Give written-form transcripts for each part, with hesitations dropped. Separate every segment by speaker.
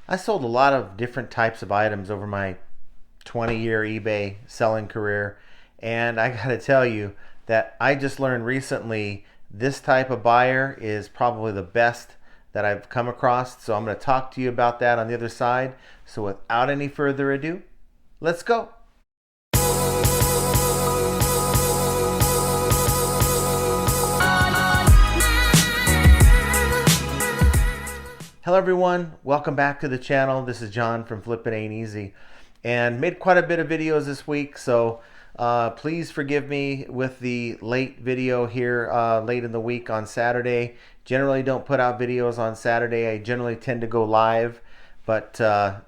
Speaker 1: I sold a lot of different types of items over my 20-year eBay selling career, and I gotta tell you that I just learned recently this type of buyer is probably the best that I've come across. So I'm going to talk to you about that on the other side. So without any further ado, let's go. Hello everyone, welcome back to the channel. This is John from Flippin Ain't Easy, and made quite a bit of videos this week, so please forgive me with the late video here late in the week on Saturday. Generally don't put out videos on Saturday. I generally tend to go live, but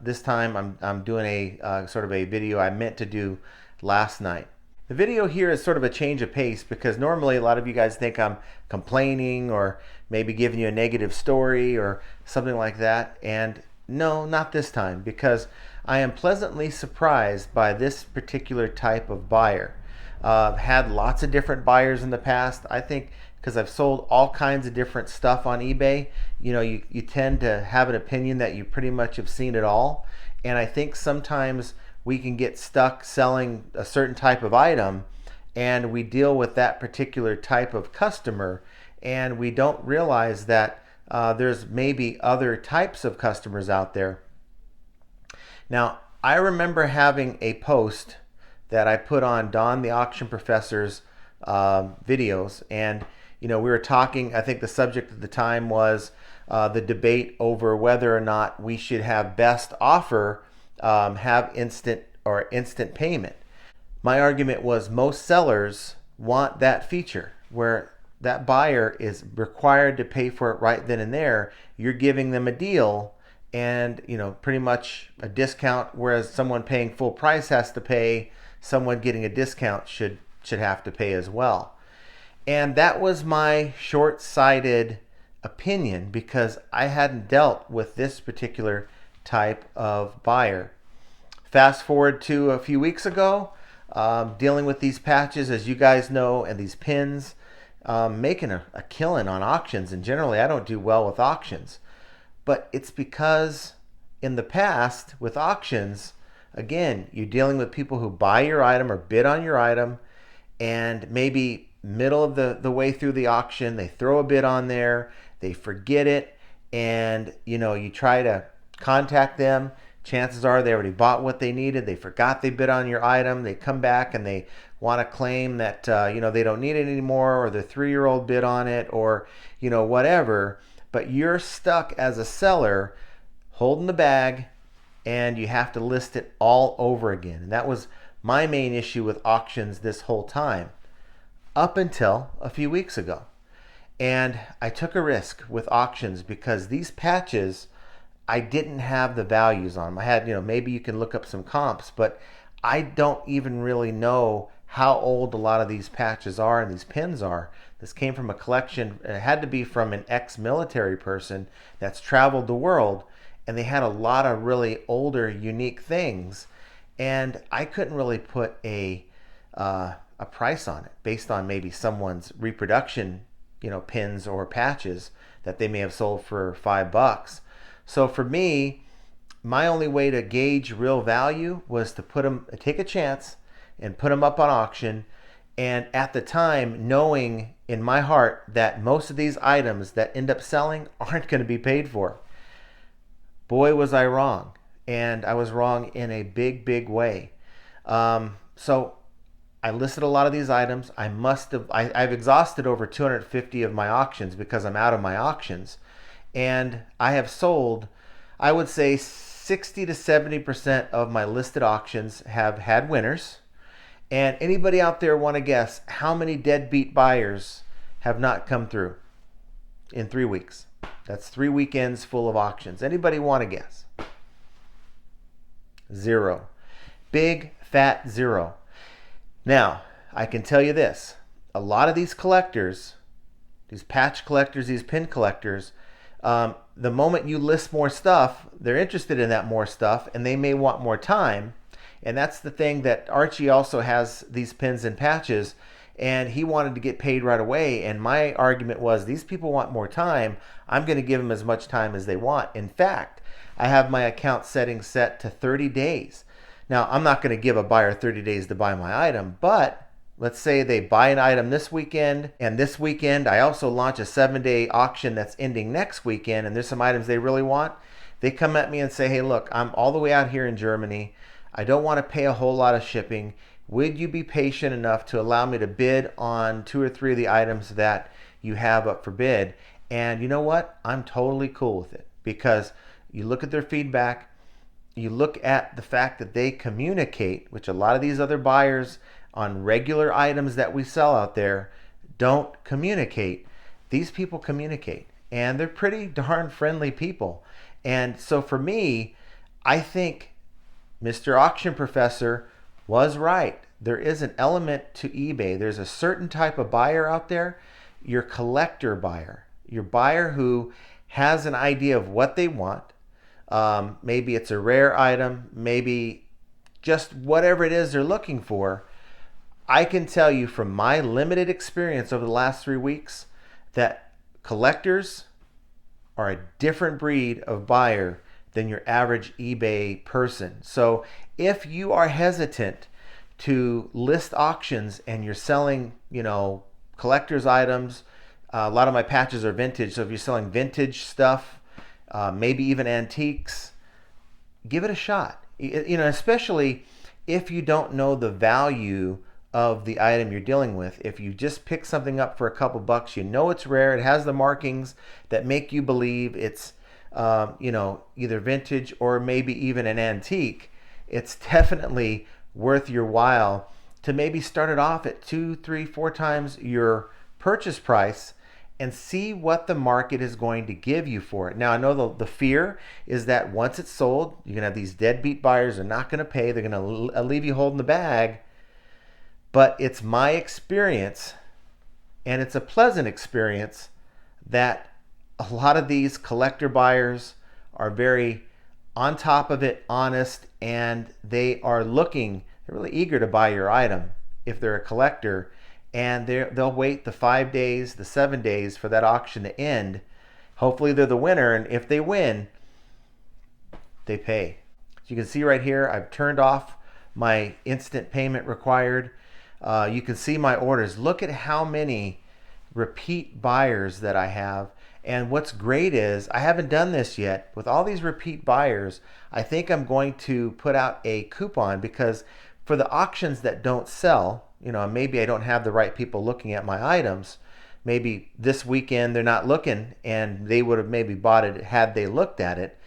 Speaker 1: this time I'm doing a sort of a video I meant to do last night. The video here is sort of a change of pace because normally a lot of you guys think I'm complaining or maybe giving you a negative story or something like that. And no, not this time, because I am pleasantly surprised by this particular type of buyer. I've had lots of different buyers in the past. I think because I've sold all kinds of different stuff on eBay, you tend to have an opinion that you pretty much have seen it all. And I think sometimes we can get stuck selling a certain type of item and we deal with that particular type of customer and we don't realize that there's maybe other types of customers out there. Now, I remember having a post that I put on Don the Auction Professor's videos, and we were talking, I think the subject at the time was the debate over whether or not we should have best offer have instant payment. My argument was most sellers want that feature where that buyer is required to pay for it right then and there. You're giving them a deal and pretty much a discount, whereas someone paying full price has to pay, someone getting a discount should have to pay as well. And that was my short-sighted opinion because I hadn't dealt with this particular type of buyer. Fast forward to a few weeks ago, dealing with these patches, as you guys know, and these pins, making a killing on auctions. And generally, I don't do well with auctions. But it's because in the past, with auctions, again, you're dealing with people who buy your item or bid on your item, and maybe middle of the way through the auction, they throw a bid on there, they forget it, and you try to contact them. Chances are they already bought what they needed. They forgot they bid on your item. They come back and they want to claim that they don't need it anymore, or their 3-year-old bid on it, or whatever. But you're stuck as a seller holding the bag, and you have to list it all over again. And that was my main issue with auctions this whole time, up until a few weeks ago. And I took a risk with auctions because these patches, I didn't have the values on them. I had, maybe you can look up some comps, but I don't even really know how old a lot of these patches are and these pins are. This came from a collection. It had to be from an ex-military person that's traveled the world, and they had a lot of really older, unique things. And I couldn't really put a price on it based on maybe someone's reproduction, pins or patches that they may have sold for $5. So for me, my only way to gauge real value was to take a chance and put them up on auction. And at the time, knowing in my heart that most of these items that end up selling aren't going to be paid for. Boy, was I wrong. And I was wrong in a big, big way. So I listed a lot of these items. I've exhausted over 250 of my auctions because I'm out of my auctions. And I have sold, I would say 60 to 70% of my listed auctions have had winners. And anybody out there want to guess how many deadbeat buyers have not come through in 3 weeks? That's 3 weekends full of auctions. Anybody want to guess? 0. Big fat 0. Now, I can tell you this. A lot of these collectors, these patch collectors, these pin collectors, the moment you list more stuff, they're interested in that more stuff and they may want more time. And that's the thing that Archie also has these pins and patches, and he wanted to get paid right away. And my argument was, these people want more time. I'm going to give them as much time as they want. In fact, I have my account settings set to 30 days. Now, I'm not going to give a buyer 30 days to buy my item, but let's say they buy an item this weekend, and this weekend I also launch a 7-day auction that's ending next weekend, and there's some items they really want. They come at me and say, hey, look, I'm all the way out here in Germany. I don't want to pay a whole lot of shipping. Would you be patient enough to allow me to bid on 2 or 3 of the items that you have up for bid? And you know what? I'm totally cool with it, because you look at their feedback, you look at the fact that they communicate, which a lot of these other buyers on regular items that we sell out there don't communicate. These people communicate, and they're pretty darn friendly people. And so for me, I think Mr. Auction Professor was right. There is an element to eBay. There's a certain type of buyer out there, your collector buyer, your buyer who has an idea of what they want. Maybe it's a rare item, maybe just whatever it is they're looking for. I can tell you from my limited experience over the last 3 weeks that collectors are a different breed of buyer than your average eBay person. So if you are hesitant to list auctions and you're selling, collector's items, a lot of my patches are vintage. So if you're selling vintage stuff, maybe even antiques, give it a shot. Especially if you don't know the value of the item you're dealing with. If you just pick something up for a couple bucks, it's rare, it has the markings that make you believe it's either vintage or maybe even an antique, it's definitely worth your while to maybe start it off at 2, 3, 4 times your purchase price and see what the market is going to give you for it. Now, I know the fear is that once it's sold, you're going to have these deadbeat buyers. They're not going to pay. They're going to leave you holding the bag. But it's my experience, and it's a pleasant experience, that a lot of these collector buyers are very on top of it, honest, and they're really eager to buy your item if they're a collector. And they'll wait the 5 days, the 7 days for that auction to end. Hopefully they're the winner, and if they win, they pay. As you can see right here, I've turned off my instant payment required. You can see my orders. Look at how many repeat buyers that I have. And what's great is, I haven't done this yet, with all these repeat buyers, I think I'm going to put out a coupon, because for the auctions that don't sell, maybe I don't have the right people looking at my items. Maybe this weekend they're not looking, and they would have maybe bought it had they looked at it.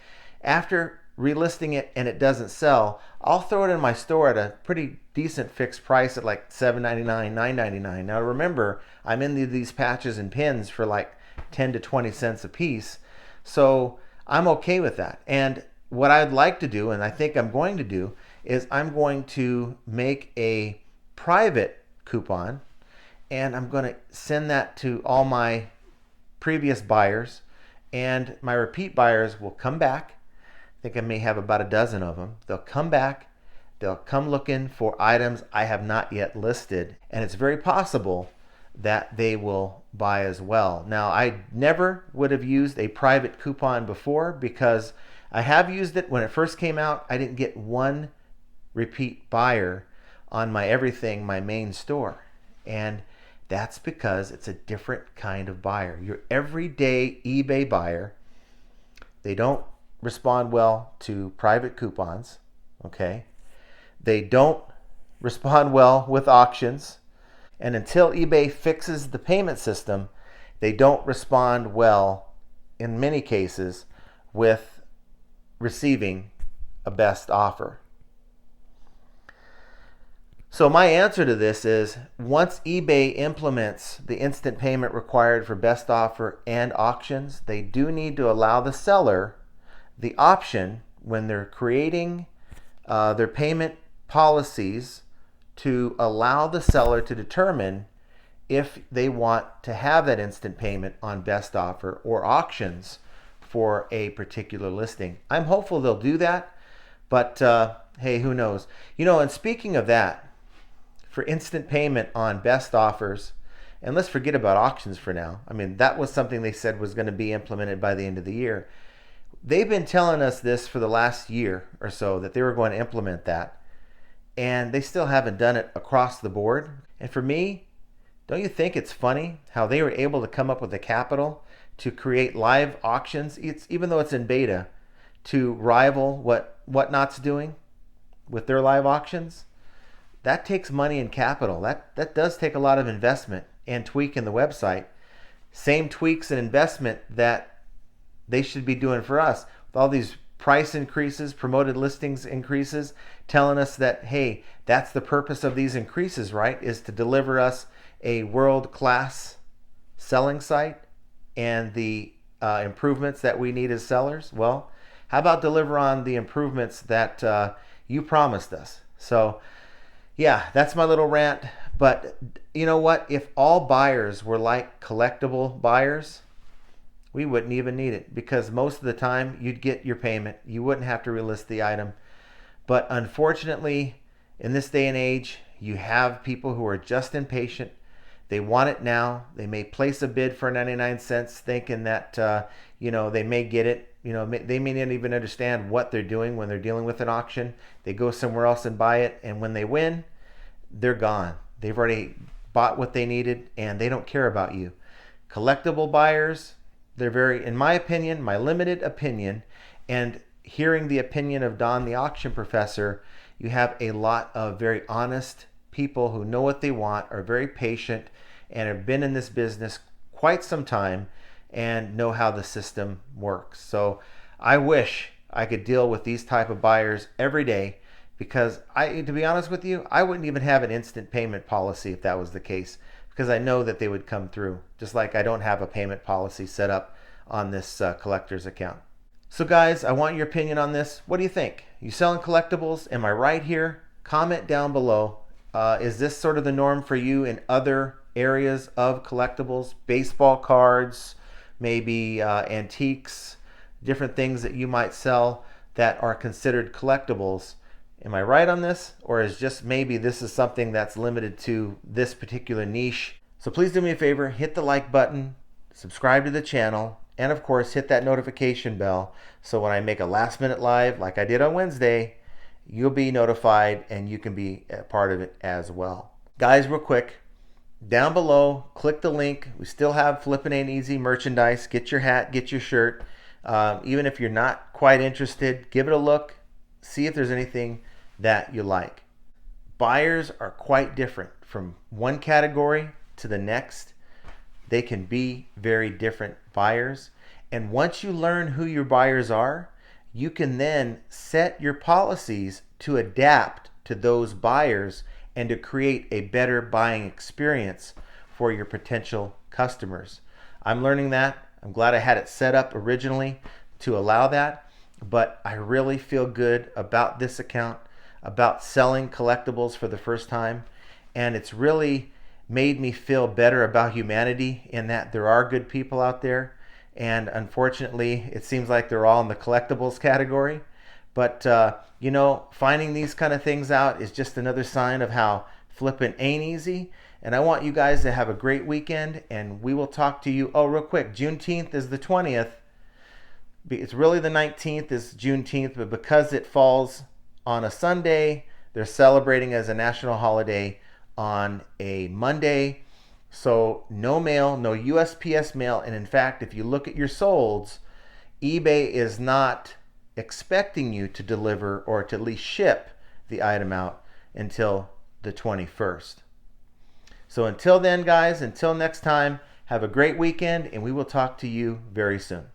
Speaker 1: After relisting it and it doesn't sell, I'll throw it in my store at a pretty decent fixed price at like $7.99, $9.99. Now remember, I'm in these patches and pins for like 10 to 20 cents a piece. So I'm okay with that. And what I'd like to do, and I think I'm going to do, is I'm going to make a private coupon, and I'm going to send that to all my previous buyers, and my repeat buyers will come back. I think I may have about a dozen of them. They'll come back, they'll come looking for items I have not yet listed, and it's very possible that they will buy as well. Now, I never would have used a private coupon before, because I have used it when it first came out. I didn't get one repeat buyer on my everything, my main store. And that's because it's a different kind of buyer. Your everyday eBay buyer, they don't respond well to private coupons, okay? They don't respond well with auctions. And until eBay fixes the payment system, they don't respond well, in many cases, with receiving a best offer. So my answer to this is, once eBay implements the instant payment required for best offer and auctions, they do need to allow the seller the option, when they're creating their payment policies, to allow the seller to determine if they want to have that instant payment on best offer or auctions for a particular listing. I'm hopeful they'll do that, but hey, who knows? And speaking of that, for instant payment on best offers, and let's forget about auctions for now. I mean, that was something they said was going to be implemented by the end of the year. they've been telling us this for the last year or so, that they were going to implement that, and they still haven't done it across the board. And for me, don't you think it's funny how they were able to come up with the capital to create live auctions, even though it's in beta, to rival what Whatnot's doing with their live auctions? That takes money and capital. That does take a lot of investment and tweak in the website. Same tweaks and investment that they should be doing for us, with all these price increases, promoted listings increases, telling us that, hey, that's the purpose of these increases, right? Is to deliver us a world-class selling site and the improvements that we need as sellers. Well, how about deliver on the improvements that you promised us? So yeah, that's my little rant. But you know what? If all buyers were like collectible buyers, we wouldn't even need it, because most of the time you'd get your payment. You wouldn't have to relist the item. But unfortunately, in this day and age, you have people who are just impatient. They want it now. They may place a bid for 99 cents thinking that they may get it. They may not even understand what they're doing when they're dealing with an auction. They go somewhere else and buy it, and when they win, they're gone. They've already bought what they needed, and they don't care about you. Collectible buyers, they're very, in my opinion, my limited opinion, and hearing the opinion of Don, the auction professor, you have a lot of very honest people who know what they want, are very patient, and have been in this business quite some time and know how the system works. So I wish I could deal with these type of buyers every day, because to be honest with you, I wouldn't even have an instant payment policy if that was the case, because I know that they would come through, just like I don't have a payment policy set up on this collector's account. So guys, I want your opinion on this. What do you think? You selling collectibles? Am I right here? Comment down below. Is this sort of the norm for you in other areas of collectibles? Baseball cards, maybe antiques, different things that you might sell that are considered collectibles. Am I right on this? Or is just maybe this is something that's limited to this particular niche? So please do me a favor, hit the like button, subscribe to the channel, and of course hit that notification bell, so when I make a last minute live like I did on Wednesday, you'll be notified and you can be a part of it as well. Guys, real quick, down below, click the link. We still have Flippin' Ain't Easy merchandise. Get your hat, get your shirt. Even if you're not quite interested, give it a look. See if there's anything that you like. Buyers are quite different from one category to the next. They can be very different buyers. And once you learn who your buyers are, you can then set your policies to adapt to those buyers and to create a better buying experience for your potential customers. I'm learning that. I'm glad I had it set up originally to allow that, but I really feel good about this account, about selling collectibles for the first time, and it's really made me feel better about humanity, in that there are good people out there, and unfortunately it seems like they're all in the collectibles category. But finding these kind of things out is just another sign of how flipping ain't easy. And I want you guys to have a great weekend, and we will talk to you. Oh, real quick, Juneteenth is the 20th. It's really the 19th is Juneteenth, but because it falls on a Sunday, they're celebrating as a national holiday on a Monday. So no mail, no USPS mail. And in fact, if you look at your solds, eBay is not expecting you to deliver or to at least ship the item out until the 21st. So until then, guys, until next time, have a great weekend, and we will talk to you very soon.